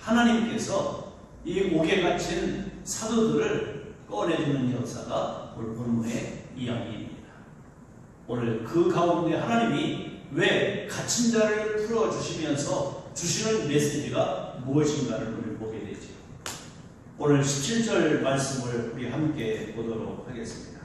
하나님께서 이 옥에 갇힌 사도들을 꺼내주는 역사가 오늘 본문의 이야기입니다. 오늘 그 가운데 하나님이 왜 갇힌 자를 풀어주시면서 주시는 메시지가 무엇인가를 우리 보게 되죠. 오늘 17절 말씀을 우리 함께 보도록 하겠습니다.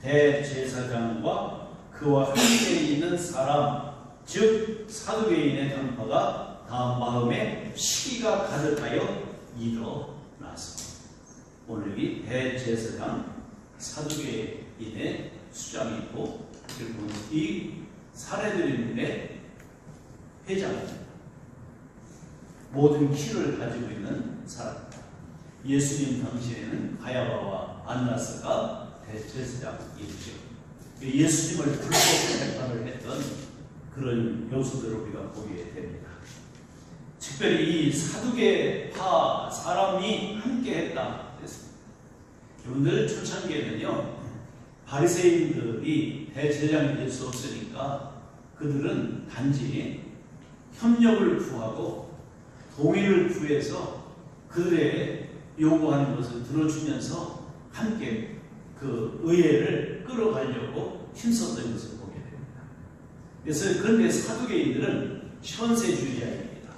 대제사장과 그와 함께 있는 사람, 즉 사두개인의 간파가 다 마음에 시기가 가득하여 일어나서. 오늘 이 대제사장, 사두개인의 수장이 있고, 그리고 이 사례들인데 회장입니다. 모든 키를 가지고 있는 사람입니다. 예수님 당시에는 가야바와 안나스가 대제사장이죠. 예수님을 불법 재판을 했던 그런 요소들을 우리가 보게 됩니다. 특별히 이 사두개파 사람이 함께 했다 그랬습니다. 여러분들 초창기에는요, 바리새인들이 대제사장이 될 수 없으니까 그들은 단지 협력을 구하고 동의를 구해서 그들의 요구하는 것을 들어주면서 함께 그 의회를 끌어가려고 힘썼던 것을 보게 됩니다. 그래서 그런데 사두개인들은 현세주의자입니다.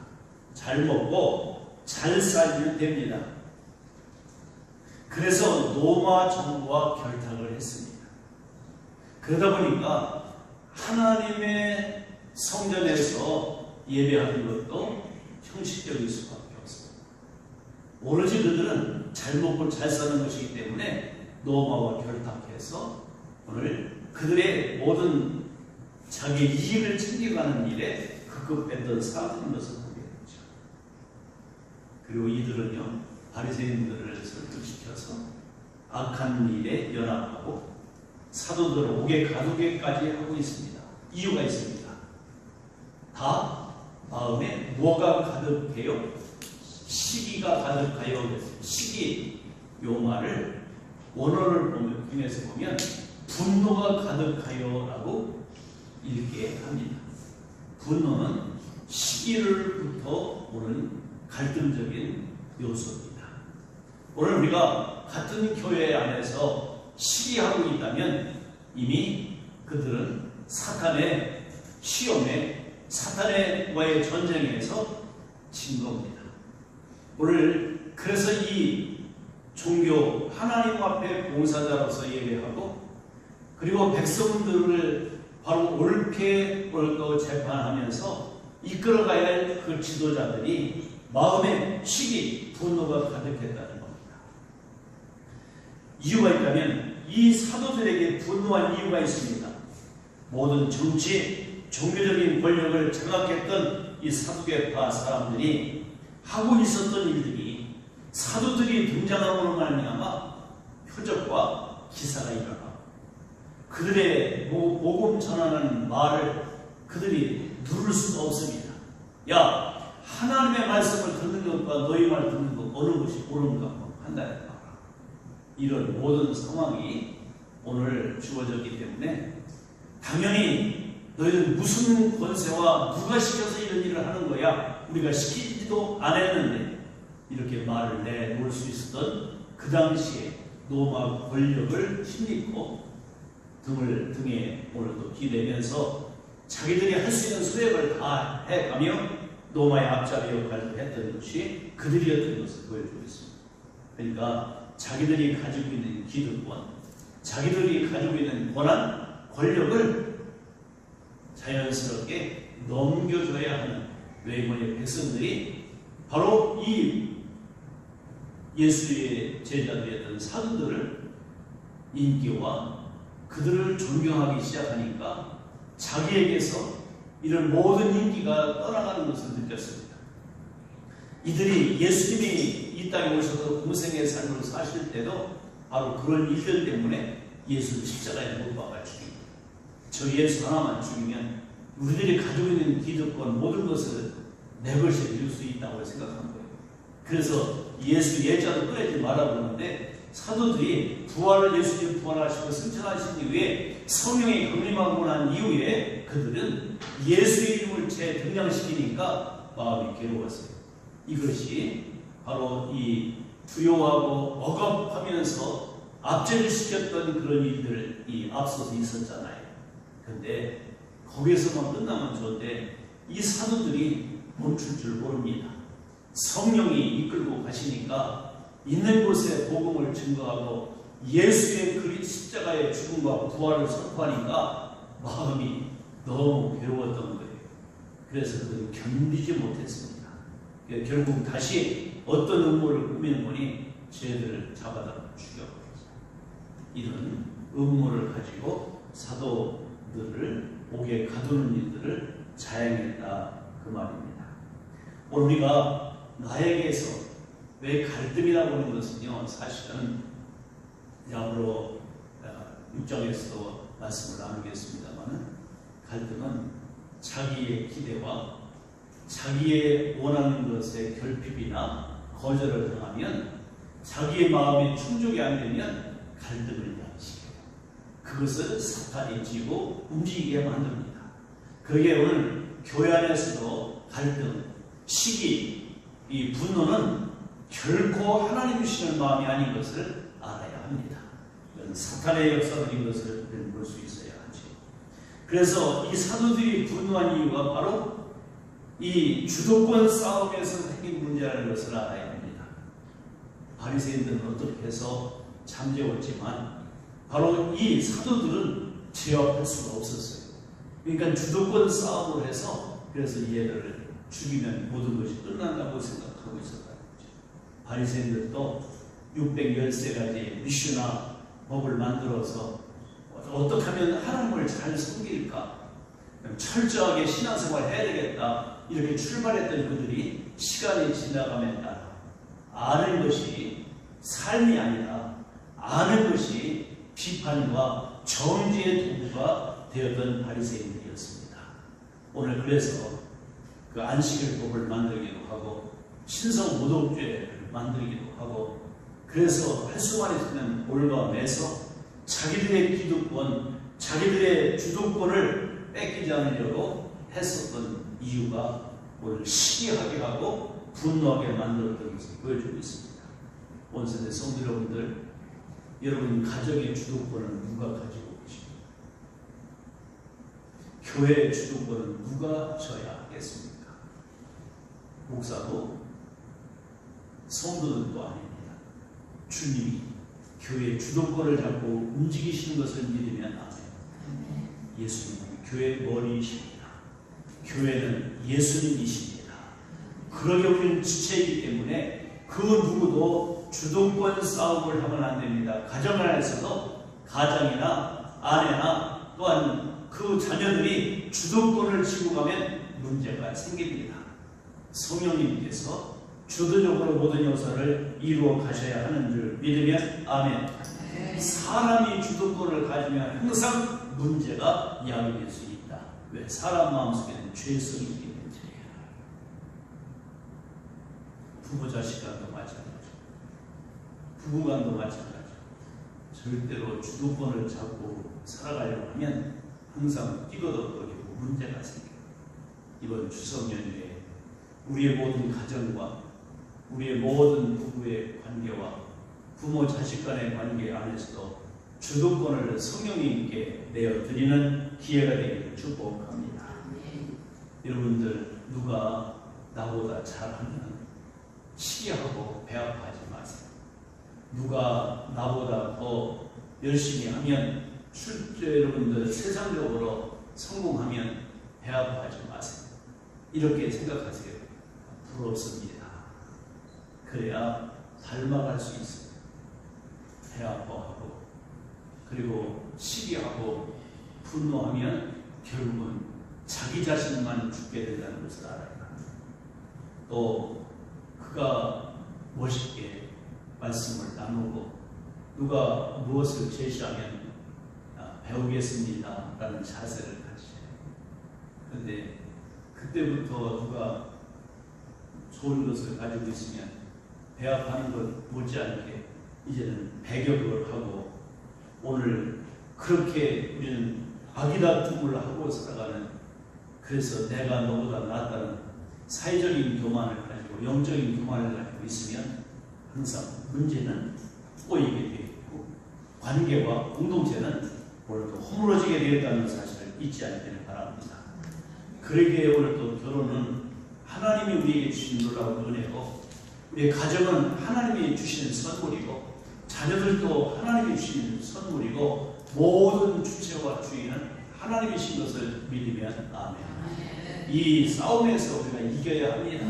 잘 먹고 잘 살면 됩니다. 그래서 로마 정부와 결탁을 했습니다. 그러다 보니까 하나님의 성전에서 예배하는 것도 형식적일 수밖에 없습니다. 오로지 그들은 잘 먹고 잘 사는 것이기 때문에 로마와 결탁해서 오늘 그들의 모든 자기 이익을 챙겨가는 일에 급급했던 사람인 것을 보게 되죠. 그리고 이들은요, 바리새인들을 설득시켜서 악한 일에 연합하고 사도들을 옥에 가두게까지 하고 있습니다. 이유가 있습니다. 다 마음에 뭐가 가득해요? 시기가 가득하여. 시기, 요 말을 원어를 통해서 보면 분노가 가득하여 라고 읽게 합니다. 분노는 시기를부터 오는 갈등적인 요소입니다. 오늘 우리가 같은 교회 안에서 시기하고 있다면 이미 그들은 사탄의 시험에, 사탄과의 전쟁에서 진 겁니다. 오늘 그래서 이 종교, 하나님 앞에 봉사자로서 예배하고, 그리고 백성들을 바로 옳게 재판하면서 이끌어가야 할 그 지도자들이 마음에 시기, 분노가 가득했다는 겁니다. 이유가 있다면 이 사도들에게 분노한 이유가 있습니다. 모든 정치, 종교적인 권력을 장악했던 이 사두개파 사람들이 하고 있었던 일들이 사도들이 등장함으로 말미암아 표적과 기사가 일어나고 그들의 복음 전하는 말을 그들이 누를 수가 없습니다. 야, 하나님의 말씀을 듣는 것과 너희 말 듣는 것 어느 것이 옳은가 판단해 봐라. 이런 모든 상황이 오늘 주어졌기 때문에 당연히 너희들 무슨 권세와 누가 시켜서 이런 일을 하는 거야? 우리가 시키지도 않았는데 이렇게 말을 내놓을 수 있었던 그 당시에 로마 권력을 힘입고 등에 오늘도 기대면서 자기들이 할 수 있는 수행을 다 해가며 로마의 앞잡이 역할을 했던 것이 그들이었던 것을 보여주고 있습니다. 그러니까 자기들이 가지고 있는 기득권, 자기들이 가지고 있는 권한, 권력을 자연스럽게 넘겨줘야 하는 외국의 백성들이 바로 이 예수의 제자들이었던 사도들을 인기와 그들을 존경하기 시작하니까 자기에게서 이런 모든 인기가 떠나가는 것을 느꼈습니다. 이들이 예수님이 이 땅에 오셔서 공생의 삶을 사실 때도 바로 그런 일들 때문에 예수를 십자가에 못 박아 죽입니다. 저 예수 하나만 죽이면 우리들이 가지고 있는 기득권 모든 것을 내 것이 될 수 있다고 생각한 거예요. 그래서 예수 예자도 꺼내지 말라고 하는데 사도들이 예수님 부활하시고 승천하신 이후에 성령이 강림하고 난 이후에 그들은 예수의 이름을 재등장시키니까 마음이 괴로웠어요. 이것이 바로 이 두려워하고 억압하면서 압제를 시켰던 그런 일들이 앞서서 있었잖아요. 근데 거기에서만 끝나면 좋은데 이 사도들이 멈출 줄 모릅니다. 성령이 이끌고 가시니까 있는 곳에 복음을 증거하고 예수의 십자가의 죽음과 부활을 선포하니까 마음이 너무 괴로웠던 거예요. 그래서 그걸 견디지 못했습니다. 결국 다시 어떤 음모를 꾸미는 분이 쟤들을 잡아다 죽여버렸어요. 이런 음모를 가지고 사도들을 옥에 가두는 일들을 자행했다 그 말입니다. 오늘 우리가 나에게서 왜 갈등이라고 하는 것은요, 사실은 앞으로 6장에서도 말씀을 나누겠습니다만 갈등은 자기의 기대와 자기의 원하는 것의 결핍이나 거절을 당하면 자기의 마음에 충족이 안 되면 갈등을 야기시켜요. 그것을 사탄이 쥐고 움직이게 만듭니다. 그러기에 오늘 교회 안에서도 갈등, 시기, 이 분노는 결코 하나님 주시는 마음이 아닌 것을 알아야 합니다. 이건 사탄의 역사들인 것을 볼 수 있어야 하죠. 그래서 이 사도들이 분노한 이유가 바로 이 주도권 싸움에서 생긴 문제라는 것을 알아야 합니다. 바리새인들은 어떻게 해서 잠재웠지만 바로 이 사도들은 제압할 수가 없었어요. 그러니까 주도권 싸움을 해서 그래서 얘들을 죽이면 모든 것이 끝난다고 생각하고 있었다는 거죠. 바리새인들도 613가지 미슈나 법을 만들어서 어떻게 하면 하나님을 잘 섬길까, 철저하게 신앙생활 해야 되겠다, 이렇게 출발했던 그들이 시간이 지나감에 따라 아는 것이 삶이 아니라 아는 것이 비판과 정죄의 도구가 되었던 바리새인들이었습니다. 오늘 그래서 그 안식일법을 만들기도 하고 신성모독죄를 만들기도 하고 그래서 할 수만 있으면 올가매서 자기들의 기득권, 자기들의 주도권을 뺏기지 않으려고 했었던 이유가 오늘 시기하게 하고 분노하게 만들었던 것을 보여주고 있습니다. 온세대 성도 여러분들, 여러분 가정의 주도권을 누가 가지고 계십니까? 교회의 주도권은 누가 져야 하겠습니까? 목사도 성도들도 아닙니다. 주님이 교회의 주도권을 잡고 움직이시는 것을 믿으면 아멘. 예수님은 교회의 머리이십니다. 교회는 예수님이십니다. 그러게 우리는 지체이기 때문에 그 누구도 주도권 싸움을 하면 안 됩니다. 가정 안에서도 가장이나 아내나 또한 그 자녀들이 주도권을 쥐고 가면 문제가 생깁니다. 성령님께서 주도적으로 모든 역사를 이루어 가셔야 하는 줄 믿으면 아멘. 사람이 주도권을 가지면 항상 문제가 야기될 수 있다. 왜? 사람 마음속에는 죄성이 있기 때문이에요. 부모 자식 간도 마찬가지, 부부 간도 마찬가지. 절대로 주도권을 잡고 살아가려고 하면 항상 삐거덕거리고 문제가 생겨요. 이번 추석 연휴에 우리의 모든 가정과 우리의 모든 부부의 관계와 부모 자식 간의 관계 안에서도 주도권을 성령님께 내어드리는 기회가 되기를 축복합니다. 여러분들 누가 나보다 잘하면 시기하고 배아파하지 마세요. 누가 나보다 더 열심히 하면 여러분들 세상적으로 성공하면 배아파하지 마세요. 이렇게 생각하세요. 부럽습니다. 그래야 닮아갈 수 있어요. 배아파하고 그리고 시기하고 분노하면 결국은 자기 자신만 죽게 된다는 것을 알아야 합니다. 또 그가 멋있게 말씀을 나누고 누가 무엇을 제시하면 배우겠습니다 라는 자세를 가지셔요. 그런데 그때부터 누가 좋은 것을 가지고 있으면 배합하는 것 못지않게 이제는 배격을 하고 오늘 그렇게 우리는 악의다툼을 하고 살아가는, 그래서 내가 너보다 낫다는 사회적인 교만을 가지고 가지고 영적인 교만을 가지고 있으면 항상 문제는 꼬이게 되어 있고 관계와 공동체는 오늘 또 허물어지게 되었다는 사실을 잊지 않기를 바랍니다. 그러기에 오늘 또 결혼은 하나님이 우리에게 주신 놀라운 은혜고 우리의 가정은 하나님이 주시는 선물이고 자녀들도 하나님이 주시는 선물이고 모든 주체와 주인은 하나님이신 것을 믿으면 아멘. 이 싸움에서 우리가 이겨야 합니다.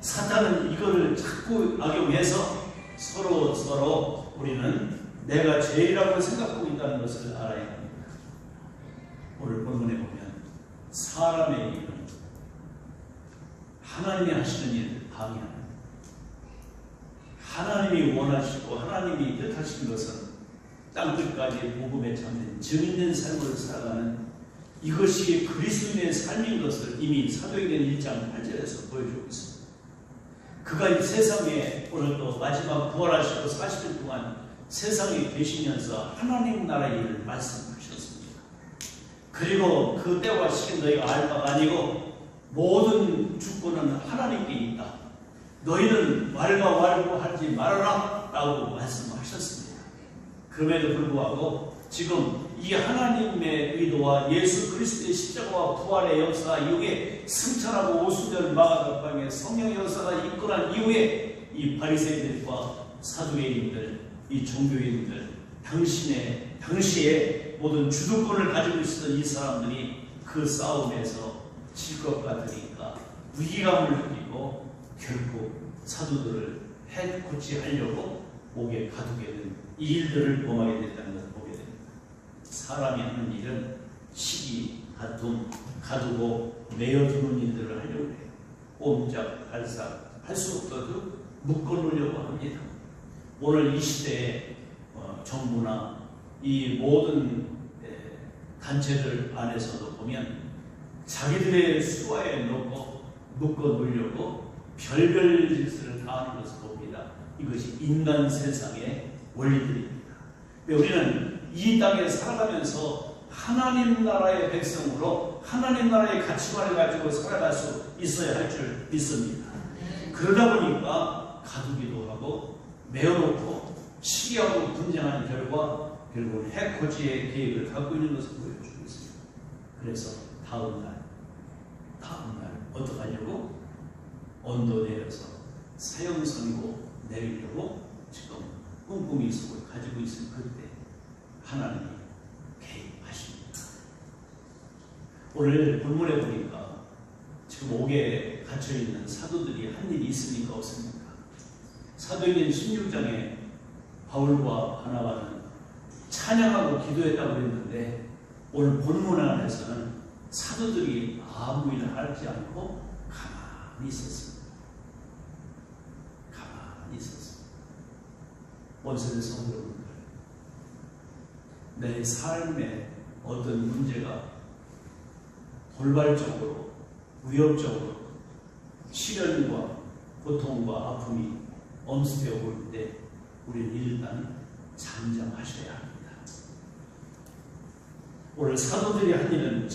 사탄은 이거를 자꾸 악용해서 서로 우리는 내가 죄라고 생각하고 있다는 것을 알아야 합니다. 오늘 본문에 보면 사람의 일은 하나님이 하시는 일을 방해하는 하나님이 원하시고 하나님이 뜻하신 것은 땅끝까지 복음에 참된 증인된 삶을 살아가는 이것이 그리스도인의 삶인 것을 이미 사도행전 1장 8절에서 보여주고 있습니다. 그가 이 세상에 오늘 또 마지막 부활하시고 40일 동안 세상에 계시면서 하나님 나라의 일을 말씀하셨습니다. 그리고 그 때와 시간 너희가 알 바가 아니고 모든 주권은 하나님께 있다. 너희는 말과 완고하지 말아라 라고 말씀하셨습니다. 그럼에도 불구하고 지금 이 하나님의 의도와 예수 그리스도의 십자가와 부활의 역사 이후에 승천하고 오순절 마가다방의 성령의 역사가 입건한 이후에 이 바리새인들과 사두개인들, 이 종교인들, 당시에 모든 주도권을 가지고 있었던 이 사람들이 그 싸움에서 질 것 같으니까 위기감을 느끼고 결국 사도들을 해코지하려고 목에 가두게 된 이 일들을 범하게 됐다는 것을 보게 됩니다. 사람이 하는 일은 시기, 다툼, 가두고 내어두는 일들을 하려고 해요. 꼼짝, 발삭, 할 수 없어도 묶어놓으려고 합니다. 오늘 이 시대의 정부나 이 모든 단체들 안에서도 보면 자기들의 수하에 놓고 묶어놓으려고 별별 짓을 다 하는 것을 봅니다. 이것이 인간 세상의 원리들입니다. 우리는 이 땅에 살아가면서 하나님 나라의 백성으로 하나님 나라의 가치관을 가지고 살아갈 수 있어야 할 줄 믿습니다. 그러다 보니까 가두기도 하고 메어놓고 시기하고 분쟁하는 결과 결국은 해코지의 계획을 갖고 있는 것을 보여주고 있습니다. 그래서 다음 날 어떡하냐고 언도 내려서 사형 선고 내리려고 지금 꿍꿍이 속을 가지고 있을 그때 하나님이 개입하십니다. 오늘 본문에 보니까 지금 옥에 갇혀있는 사도들이 한 일이 있습니까? 없습니까? 사도행전 16장에 바울과 바나바는 찬양하고 기도했다고 했는데 오늘 본문 안에서는 사도들이 아무 일을 하지 않고 가만히 있었습니다. 가만히 있었습니다. 원세대 성도분들, 내 삶에 어떤 문제가 돌발적으로, 위협적으로 시련과 고통과 아픔이 엄습되어 올 때 우리는 일단 잠잠하셔야 합니다. 오늘 사도들이 한 일은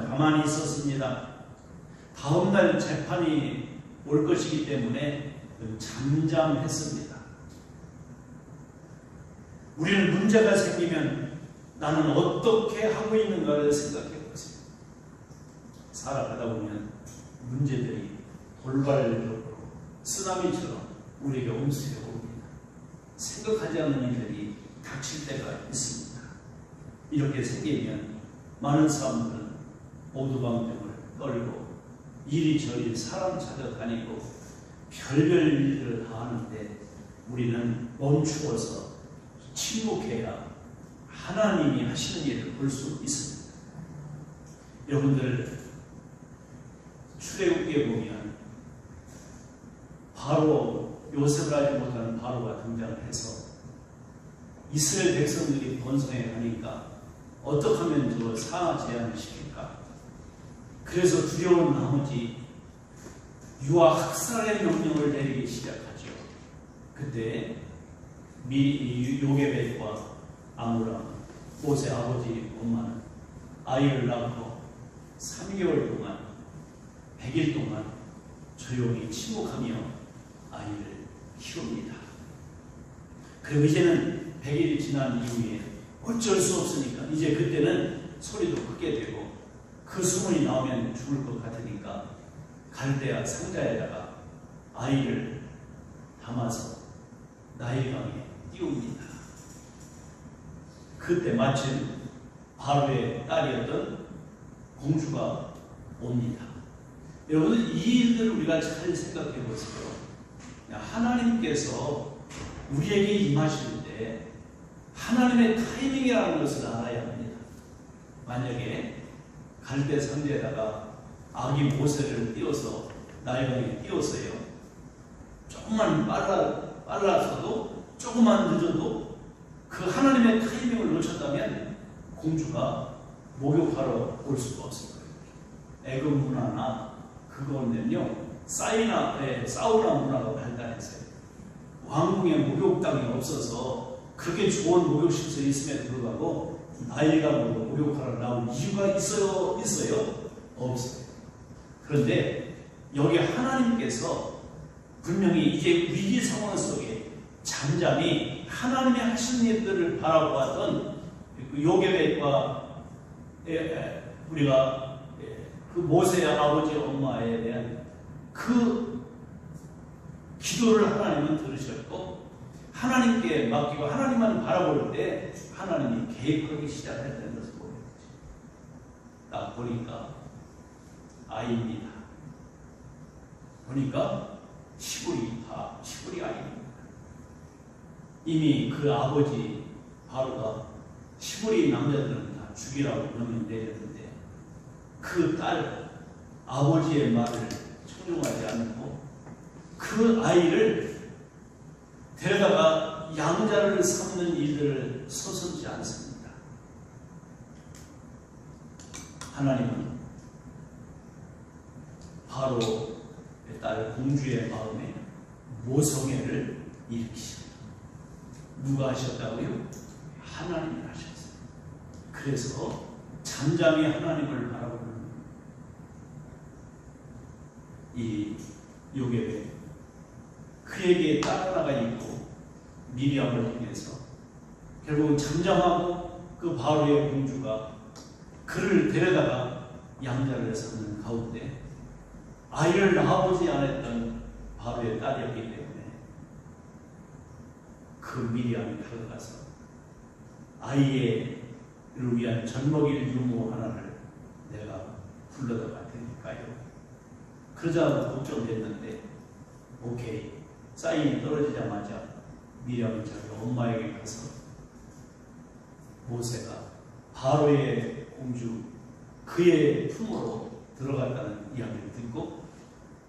가만히 있었습니다. 다음날 재판이 올 것이기 때문에 잠잠했습니다. 우리는 문제가 생기면 나는 어떻게 하고 있는가를 생각해 보세요. 살아가다 보면 문제들이 돌발적으로 쓰나미처럼 우리에게 옮겨옵니다. 생각하지 않는 일들이 닥칠 때가 있습니다. 이렇게 생기면 많은 사람들은 오두방정을 떨고 이리저리 사람 찾아다니고 별별 일들을 다 하는데 우리는 멈추어서 침묵해야 하나님이 하시는 일을 볼 수 있습니다. 여러분들 출애굽기에 보면 바로 요셉을 알지 못하는 바로가 등장을 해서 이스라엘 백성들이 번성해 가니까 어떻게 하면 저 상하 제한을 시킬까? 그래서 두려운 나머지 유아 학살의 명령을 내리기 시작하죠. 그때 요게벳과 아므람, 모세 아버지 엄마는 아이를 낳고 3개월 동안 100일 동안 조용히 침묵하며 아이를 키웁니다. 그리고 이제는 100일이 지난 이후에 어쩔 수 없으니까 이제 그때는 소리도 크게 되고 그 소문이 나오면 죽을 것 같으니까 갈대아 상자에다가 아이를 담아서 나일강에 띄웁니다. 그때 마침 바로의 딸이었던 공주가 옵니다. 여러분, 이 일들을 우리가 잘 생각해 보세요. 하나님께서 우리에게 임하실 때 하나님의 타이밍이라는 것을 알아야 합니다. 만약에 갈대 상자에다가 아기 모세를 띄워서 나일강에 띄워서요, 조금만 빨라서도 조금만 늦어도 그 하나님의 타이밍을 놓쳤다면 공주가 목욕하러 올 수가 없을 거예요. 애굽 문화나 그거는요, 사우나 문화가 발달했어요. 왕궁에 목욕탕이 없어서 그렇게 좋은 목욕시설이 있음에도 불구하고 나일강으로 목욕하러 나올 이유가 있어요? 없어요. 그런데 여기 하나님께서 분명히 이제 위기 상황 속에 잠잠히 하나님의 하신 일들을 바라보았던 요게벳과 우리가 그 모세의 아버지 엄마에 대한 그 기도를 하나님은 들으셨고 하나님께 맡기고 하나님만 바라볼 때 하나님이 개입하기 시작했다는 것을 보게 되죠. 딱 보니까 아이입니다. 보니까 시부리 아이입니다. 이미 그 아버지 바로가 시부리 남자들은 다 죽이라고 명령 내렸는데 그 딸 아버지의 말을 청종하지 않고 그 아이를 데려다가 양자를 삼는 일들을 서슴지 않습니다. 하나님은 바로의 딸 공주의 마음에 모성애를 일으키십니다. 누가 하셨다고요? 하나님이 하셨어요. 그래서 잠잠히 하나님을 바라보는 이 요게벳, 그에게 딸 하나가 있고 미리암을 통해서 결국 잠잠하고 그 바로의 공주가 그를 데려다가 양자를 삼는 가운데 아이를 낳아보지 않았던 바로의 딸이었기 때문에 그 미리암이 다가가서 아이를 위한 젖먹일 유모 하나를 내가 불러다 갈 테니까요. 그러자 걱정됐는데 오케이, 사인이 떨어지자마자 미리암이 자기 엄마에게 가서 모세가 바로의 공주 그의 품으로 들어갔다는 이야기를 듣고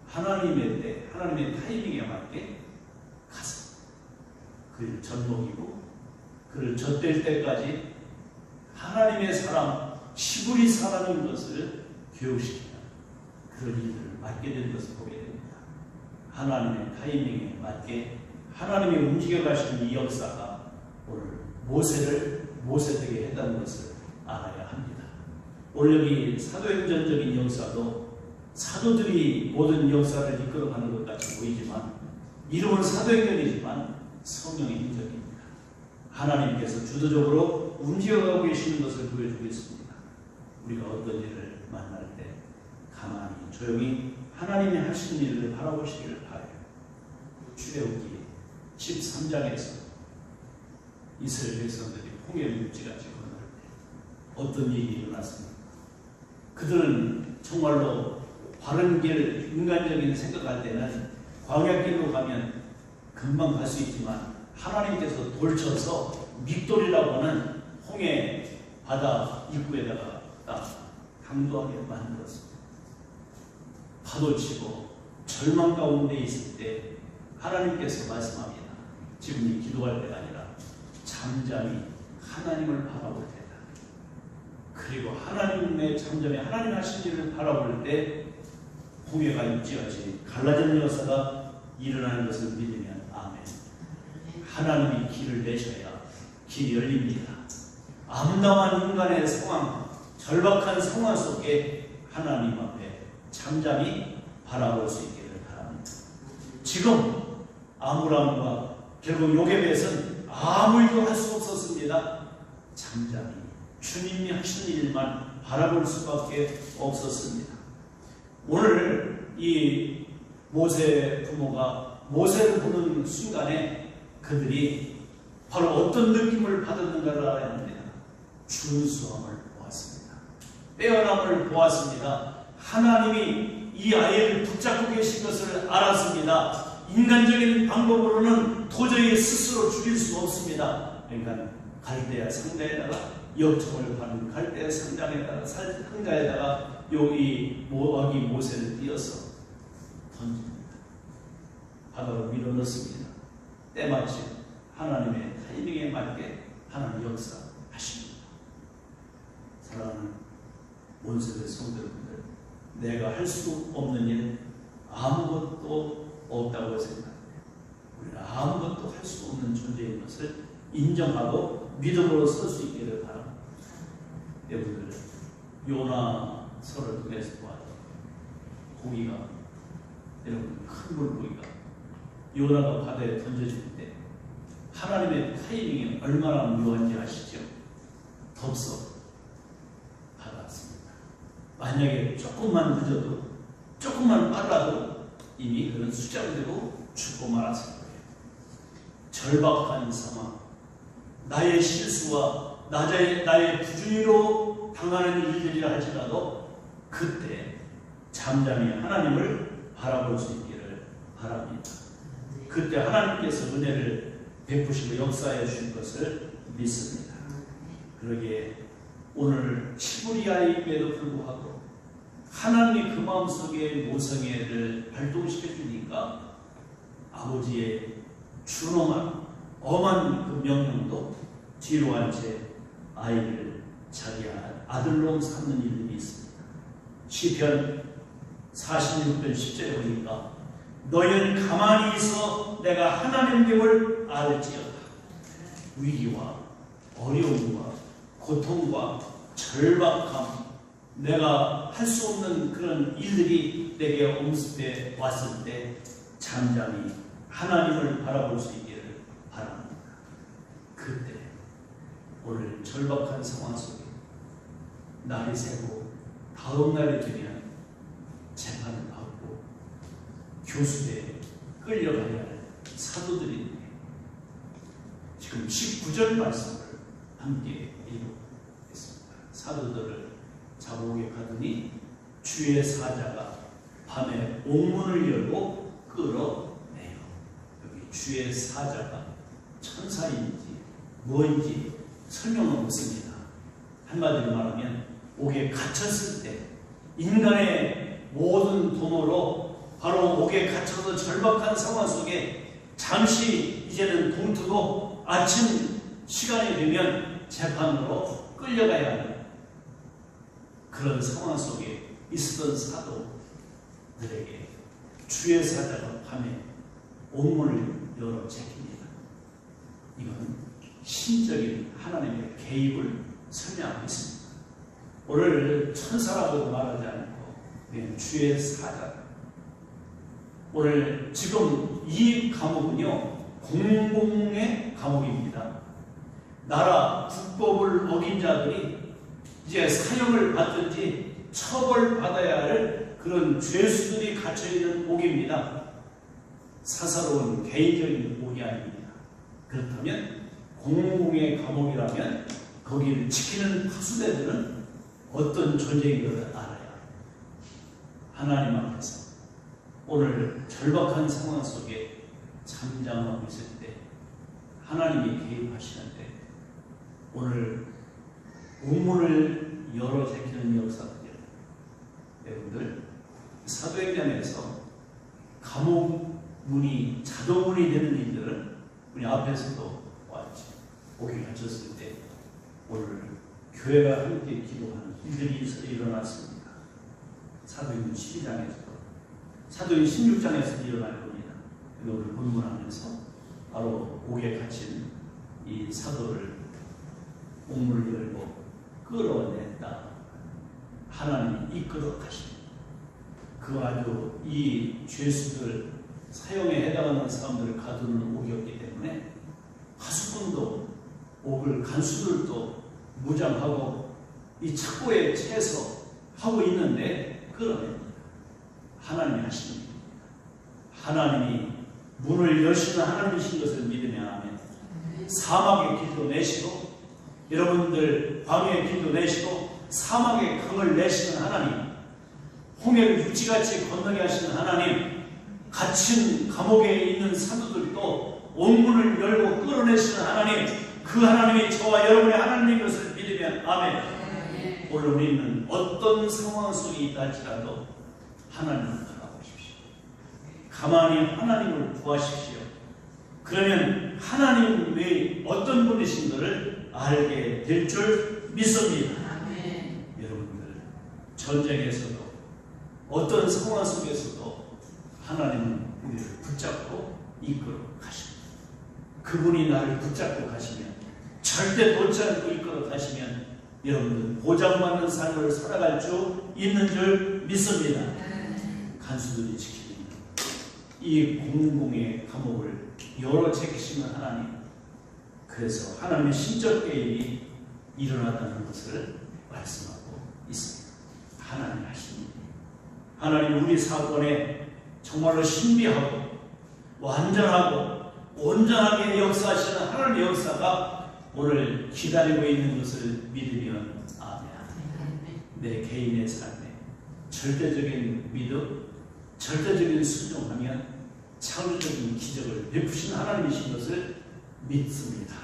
하나님의 때, 하나님의 타이밍에 맞게 가서 그를 젖먹이고 그를 젖댈 때까지 하나님의 사람, 시부리 사람인 것을 교육시키는 그런 일들을 맡게 된 것을 보게 됩니다. 하나님의 타이밍에 맞게 하나님이 움직여 가시는 이 역사가 오늘 모세를 모세되게 했다는 것을 알아야 합니다. 오늘 여기 사도행전적인 역사도 사도들이 모든 역사를 이끌어가는 것 같이 보이지만 이름은 사도행전이지만 성령의 인적입니다. 하나님께서 주도적으로 움직여가고 계시는 것을 보여주겠습니다. 우리가 어떤 일을 만날 때 가만히 조용히 하나님이 하시는 일을 바라보시기를 바라요. 출애굽기 13장에서 이스라엘 백성들이 홍해 물지같이 건널 때 어떤 일이 일어났습니까? 그들은 정말로 바른 길, 인간적인 생각할 때는 광야길로 가면 금방 갈 수 있지만 하나님께서 돌쳐서 믹돌이라고 하는 홍해 바다 입구에다가 딱 당도하게 만들었습니다. 파도치고 절망 가운데 있을 때 하나님께서 말씀합니다. 지금 기도할 때가 아니라 잠잠히 하나님을 바라볼 때다. 그리고 하나님의 잠잠히 하나님 하신 일을 바라볼 때 홍해가 입지같이 갈라지는 역사가 일어나는 것을 믿으면 아멘. 하나님이 길을 내셔야 길이 열립니다. 암담한 인간의 상황, 절박한 상황 속에 하나님 앞에 잠잠히 바라볼 수 있기를 바랍니다. 지금 아므람과 결국 요게벳은 아무 일도 할 수 없었습니다. 잠잠히 주님이 하시는 일만 바라볼 수밖에 없었습니다. 오늘 이 모세 부모가 모세를 보는 순간에 그들이 바로 어떤 느낌을 받았는가를 알아야 합니다. 준수함을 보았습니다. 빼어남을 보았습니다. 하나님이 이 아이를 붙잡고 계신 것을 알았습니다. 인간적인 방법으로는 도저히 스스로 죽일 수가 없습니다. 그러니까 갈대아 상자에다가 역청을 받은 갈대아 상자에다가 이 아기 모세를 띄어서 던집니다. 바다로 밀어넣습니다. 때마침 하나님의 타이밍에 맞게 하나님 역사하십니다. 사랑하는 온세대 성도분들, 내가 할 수 없는 일 아무것도 없다고 생각합니다. 우리는 아무것도 할 수 없는 존재인 것을 인정하고 믿음으로 설 수 있기를 바랍니다. 여러분들, 요나서를 통해서 보아도 고기가, 여러분, 큰 물고기가 요나가 바다에 던져질 때 하나님의 타이밍이 얼마나 묘한지 아시죠? 덥석 받았습니다. 만약에 조금만 늦어도, 조금만 빨라도 이미 그는 수장되고 죽고 말았을 거예요. 절박한 상황, 나의 실수와 나의 부주의로 당하는 일들이라 할지라도 그때 잠잠히 하나님을 바라볼 수 있기를 바랍니다. 그때 하나님께서 은혜를 베푸시고 역사해 주실 것을 믿습니다. 그러기에 오늘 시부리아임에도 불구하고 하나님이 그 마음속에 모성애를 발동시켜 주니까 아버지의 준엄한 엄한 그 명령도 뒤로 한 채 아이를 자기 아들로 삼는 일들이 있습니다. 시편 46편 10절에 보니까 너희는 가만히 있어 내가 하나님됨을 알지어다. 위기와 어려움과 고통과 절박함, 내가 할 수 없는 그런 일들이 내게 엄습해 왔을 때 잠잠히 하나님을 바라볼 수 있기를 바랍니다. 그때 오늘 절박한 상황 속에 날이 새고 다음 날이 되면 재판을 받고 교수대에 끌려가야 할 사도들인데 지금 19절 말씀을 함께 읽어보겠습니다. 사도들을 잡아오게 가더니 주의 사자가 밤에 옥문을 열고 끌어내요. 여기 주의 사자가 천사인지 뭔지 설명은 없습니다. 한마디로 말하면 옥에 갇혔을 때 인간의 모든 도모로 바로 옥에 갇혀서 절박한 상황 속에 잠시 이제는 동트고 아침 시간이 되면 재판으로 끌려가야 하는 그런 상황 속에 있었던 사도들에게 주의 사자가 밤에 옥문을 열어 제낍니다. 이건 신적인 하나님의 개입을 설명하고 있습니다. 오늘 천사라고 말하지 않고 그냥 주의 사자. 오늘 지금 이 감옥은요 공공의 감옥입니다. 나라 국법을 어긴 자들이 이제 사형을 받든지 처벌받아야 할 그런 죄수들이 갇혀있는 옥입니다. 사사로운 개인적인 옥이 아닙니다. 그렇다면 공공의 감옥이라면 거기를 지키는 파수대들은 어떤 존재인 것을 알아야 하나님 앞에서 오늘 절박한 상황 속에 잠잠하고 있을 때 하나님이 개입하시는데 오늘 옥문을 열어 제끼는 역사들이에요. 여러분들 사도행전에서 감옥 문이 자동문이 되는 일들은 우리 앞에서도 왔지. 옥에 갇혔을 때 오늘 교회가 함께 기도하는 일들이 일어났습니다. 사도행전 12장에서도 사도행전 16장에서도 일어날 겁니다. 오늘 본문하면서 바로 옥에 갇힌 이 사도를 옥문을 열고 끌어냈다. 하나님이 이끌어 가십니다. 그 아주 이 죄수들 사형에 해당하는 사람들을 가두는 옥이었기 때문에 하수꾼도 옥을 간수들도 무장하고 이 착고에 채서 하고 있는데 끌어냅니다. 하나님이 하시는 일입니다. 하나님이 문을 여시는 하나님이신 것을 믿으면 아멘. 사막에 길도 내시고 여러분들 광야에 길도 내시고 사막에 강을 내시는 하나님, 홍해를 육지같이 건너게 하시는 하나님, 갇힌 감옥에 있는 사도들도 옥문을 열고 끌어내시는 하나님, 그 하나님이 저와 여러분의 하나님인 것을 믿으면 아멘. 오늘 우리는 어떤 상황 속에 있다 할지라도 하나님을 바라보십시오. 가만히 하나님을 구하십시오. 그러면 하나님의 어떤 분이신 것을 알게 될 줄 믿습니다. 여러분들 전쟁에서도 어떤 상황 속에서도 하나님은 우리를 붙잡고 이끌어 가십니다. 그분이 나를 붙잡고 가시면, 절대 놓지 않고 이끌어 가시면 여러분들 보장받는 삶을 살아갈 수 있는 줄 믿습니다. 간수들이 지키는 이 공공의 감옥을 열어 제키시는 하나님, 그래서 하나님의 신적 개입이 일어났다는 것을 말씀하고 있습니다. 하나님 하시는 일, 하나님 우리 사건에 정말로 신비하고 완전하고 온전하게 역사하시는 하나님의 역사가 오늘 기다리고 있는 것을 믿으면 아멘. 내 개인의 삶에 절대적인 믿음, 절대적인 순종하면 창조적인 기적을 베푸신 하나님이신 것을 믿습니다.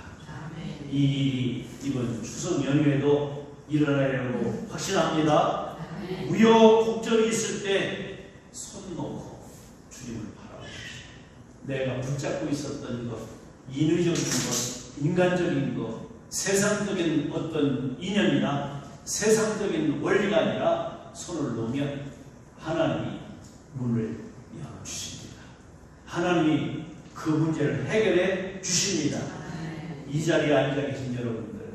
이 일이 이번 추석 연휴에도 일어나려고 확신합니다. 우여곡절이 있을 때 손 놓고 주님을 바라보십시오. 내가 붙잡고 있었던 것, 인위적인 것, 인간적인 것, 세상적인 어떤 이념이나 세상적인 원리가 아니라 손을 놓으면 하나님이 문을 열어주십니다. 하나님이 그 문제를 해결해 주십니다. 이 자리에 앉아 계신 여러분들,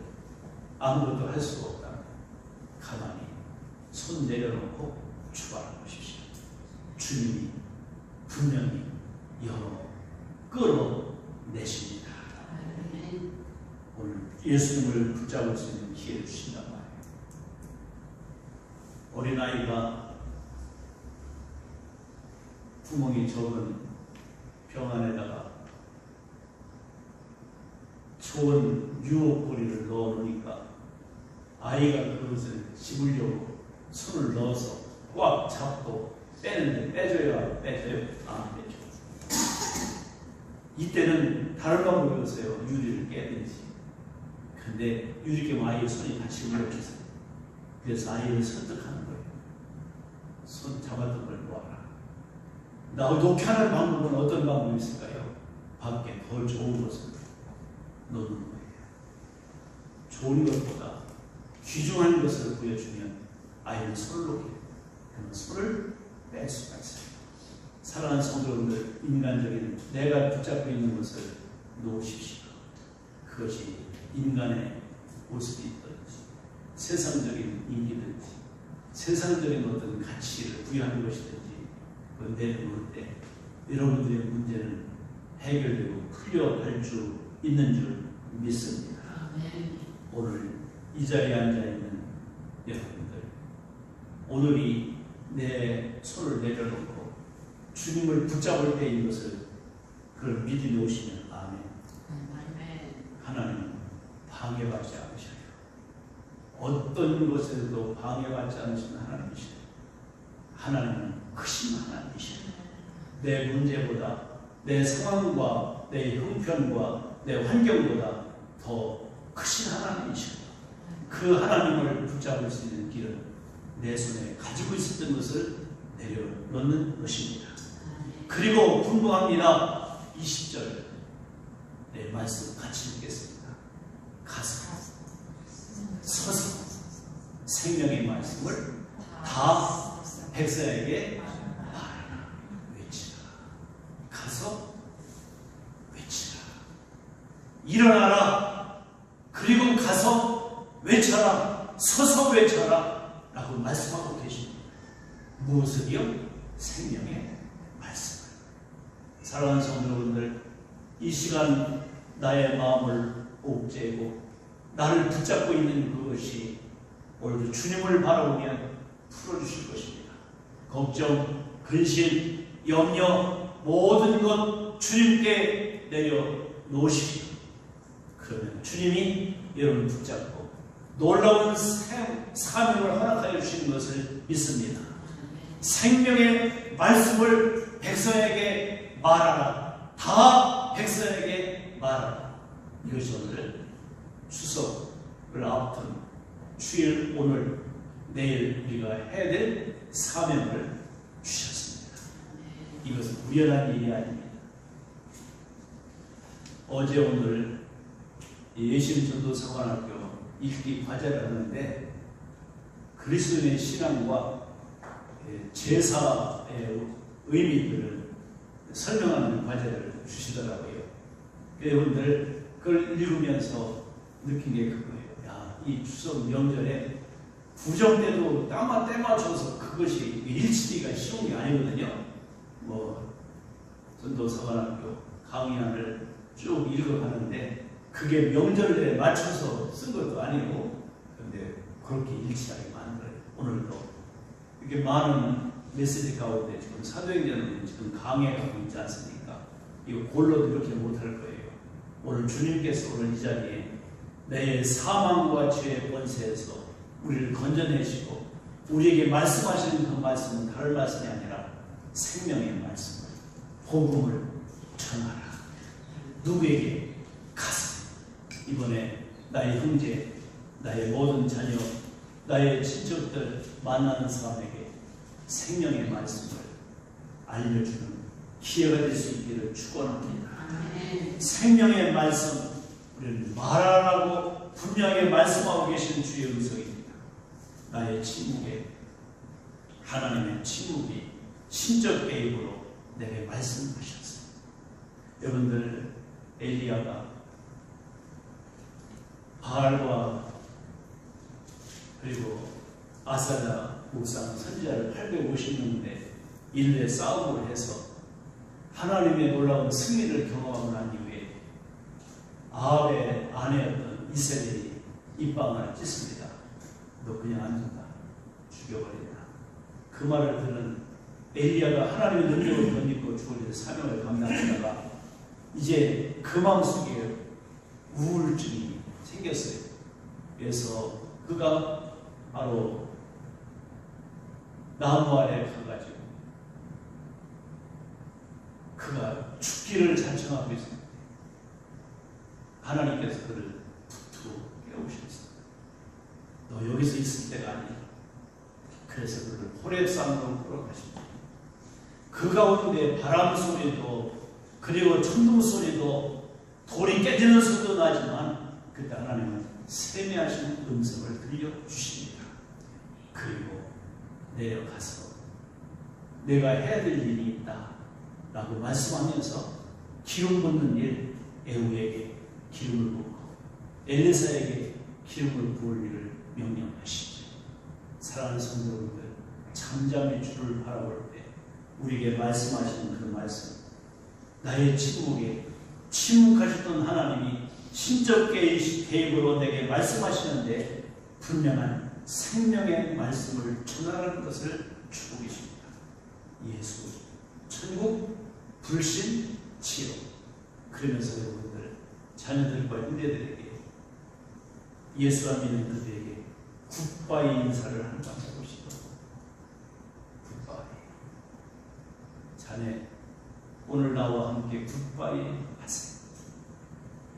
아무것도 할 수가 없다면 가만히 손 내려놓고 출발해보십시오. 주님이 분명히 끌어내십니다. 오늘 예수님을 붙잡을 수 있는 기회를 주신단 말이에요. 어린아이가 구멍이 적은 병 안에다가 좋은 유혹고리를 넣어놓으니까 아이가 그것을 집으려고 손을 넣어서 꽉 잡고 빼는데 빼줘요? 빼줘요? 안 빼줘. 이때는 다른 방법이 없어요. 유리를 깨든지. 근데 유리 깨면 아이의 손이 같이 울려주세요. 그래서 아이를 설득하는 거예요. 손 잡았던 걸 놓아라. 나 놓게 하는 방법은 어떤 방법이 있을까요? 밖에 더 좋은 것을 놓는 거예요. 좋은 것보다 귀중한 것을 보여주면 아이는 손을 놓게 돼요. 그러면 손을 뺄 수가 있어요. 사랑하는 성도님들, 인간적인 내가 붙잡고 있는 것을 놓으십시오. 그것이 인간의 모습이 있든지 세상적인 인기든지 세상적인 어떤 가치를 부여하는 것이든지 내려놓을 때 여러분들의 문제는 해결되고 풀려갈 수 있는 줄 믿습니다. 오늘 이 자리에 앉아있는 여러분들, 오늘이 내 손을 내려놓고 주님을 붙잡을 때인 것을 그걸 믿어 놓으시면 아멘. 하나님은 방해받지 않으셔요. 어떤 것에도 방해받지 않으시는 하나님이시요. 하나님은 크신 하나님이시요. 내 문제보다 내 상황과 내 형편과 내 환경보다 더 크신 하나님이시요. 그 하나님을 붙잡을 수 있는 길은 내 손에 가지고 있었던 것을 내려놓는 것입니다. 그리고 분부합니다. 20절 네, 말씀 같이 읽겠습니다. 가서 서서 생명의 말씀을 다 백성에게 말하라. 외치라. 가서 외치라. 일어나라. 그리고 가서 외쳐라. 서서 외쳐라. 라고 말씀하고 계십니다. 무엇을요? 생명의 말씀을. 사랑하는 성도 여러분들, 이 시간 나의 마음을 옥죄고 나를 붙잡고 있는 그것이 오늘도 주님을 바라보면 풀어주실 것입니다. 걱정, 근심, 염려 모든 것 주님께 내려놓으십시오. 그러면 주님이 여러분을 붙잡고 놀라운 사명을 허락하여 주시는 것을 믿습니다. 생명의 말씀을 백성에게 말하라. 다 백성에게 말하라. 이것이 오늘 추석을 앞둔 주일 오늘 내일 우리가 해야 될 사명을 주셨습니다. 이것은 우연한 일이 아닙니다. 어제 오늘 예심전도사관학교 읽기 과제를 하는데 그리스도인의 신앙과 제사의 의미들을 설명하는 과제를 주시더라고요. 여러분들 그걸 읽으면서 느낀 게 그거예요. 야, 이 추석 명절에 구정 때도 때 맞춰서 그것이 일치기가 쉬운 게 아니거든요. 뭐 전도사관학교 강의안을 쭉 읽어가는데 그게 명절에 맞춰서 쓴 것도 아니고, 그런데 그렇게 일치하게 만들어요. 오늘도 이렇게 많은 메시지 가운데 지금 사도행전은 지금 강해하고 있지 않습니까? 이거 골로도 이렇게 못할 거예요. 오늘 주님께서 오늘 이 자리에 내 사망과 죄의 권세에서 우리를 건져내시고 우리에게 말씀하시는 그 말씀은 다른 말씀이 아니라 생명의 말씀을, 복음을 전하라. 누구에게? 가서 이번에 나의 형제, 나의 모든 자녀, 나의 친척들 만나는 사람에게 생명의 말씀을 알려주는 기회가 될 수 있기를 축원합니다. 생명의 말씀, 우리는 말하라고 분명하게 말씀하고 계신 주의 음성입니다. 나의 침묵에 하나님의 침묵이 신적 개입으로 내게 말씀하셨어요. 여러분들, 엘리야가 바알과 그리고 아사랴 목사 선지자를 850명대 일대 싸움을 해서 하나님의 놀라운 승리를 경험하고 난 이후에 아합의 아내였던 이세벨이 입방을 찢습니다. 너 그냥 안 준다. 죽여버린다. 그 말을 들은 엘리야가 하나님의 능력을 덧입고 죽을 사명을 감당하다가 이제 그 마음속에 우울증이 생겼어요. 그래서 그가 바로 나무 아래 가가지고 그가 죽기를 자청하고 있습니다. 하나님께서 그를 툭툭 깨우셨어요. 너 여기서 있을 때가 아니야. 그래서 그를 호렙산으로 끌어가십니다. 그 가운데 바람 소리도 그리고 천둥 소리도 돌이 깨지는 소리도 나지만 그때 하나님은 세미하신 음성을 들려주십니다. 그리고 내려가서 내가 해야 될 일이 있다 라고 말씀하면서 기름 붓는 일, 에후에게 기름을 붓고 엘리사에게 기름을 부을 일을 명령하시죠. 사랑하는 성도분들, 잠잠히 주를 바라볼 때 우리에게 말씀하시는 그 말씀, 나의 침묵에 침묵하셨던 하나님이 신적 개입으로 내게 말씀하시는데 분명한 생명의 말씀을 전하는 것을 주고 계십니다. 예수, 천국, 불신, 치유. 그러면서 여러분들, 자녀들과 형제들에게 예수라 믿는 그들에게 굿바이 인사를 한번 해보시죠. 굿바이. 자네, 오늘 나와 함께 굿바이 하세요.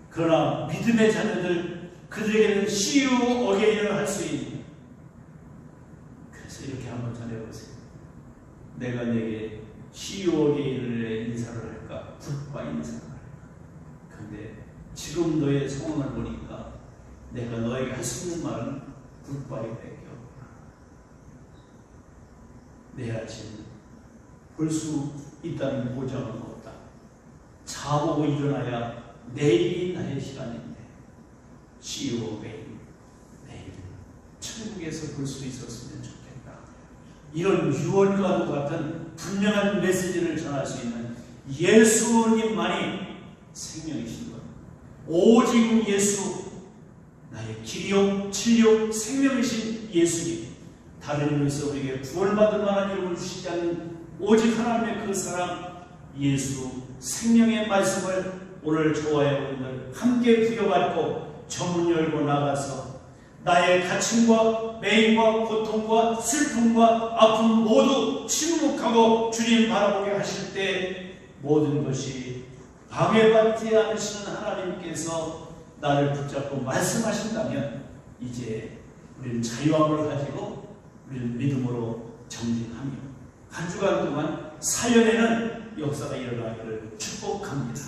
그러나 믿음의 자녀들, 그들에게는 See you again을 할 수 있는. 그래서 이렇게 한번 전해보세요. 내가 내게 See you again을 인사를 할까? 굿바이 인사를 할까? 근데 지금 너의 상황을 보니까 내가 너에게 할 수 있는 말은 굿바이 밖에 없구나. 내일 아침 볼 수 있다는 보장은 없다. 자보고 일어나야 내일이 나의 시간인데 See you again. 내일 천국에서 볼 수 있었으면 좋겠다. 이런 유언과도 같은 분명한 메시지를 전할 수 있는 예수님만이 생명이신 것. 오직 예수, 나의 길이요 진리요 생명이신 예수님. 다른 이름에서 우리에게 구원받을 만한 이름을 주시지 않는 오직 하나님의 그 사랑 예수 생명의 말씀을 오늘 저와 여러분들 함께 부여받고 전문 열고 나가서 나의 다침과 매임과 고통과 슬픔과 아픔 모두 침묵하고 주님 바라보게 하실 때 모든 것이 방해받지 않으시는 하나님께서 나를 붙잡고 말씀하신다면 이제 우리는 자유함을 가지고 우리는 믿음으로 정진하며 한 주간 동안 사연에는 역사가 일어나기를 축복합니다.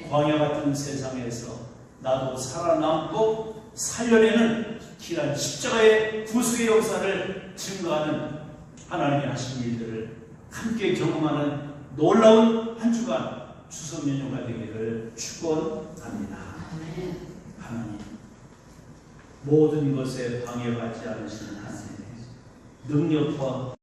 광야 같은 세상에서 나도 살아남고 사연에는 길한 십자가의 구속의 역사를 증거하는 하나님의 하신 일들을 함께 경험하는 놀라운 한 주간 추석 연휴가 되기를 축원합니다. 하나님, 모든 것에 방해받지 않으시는 하나님, 능력과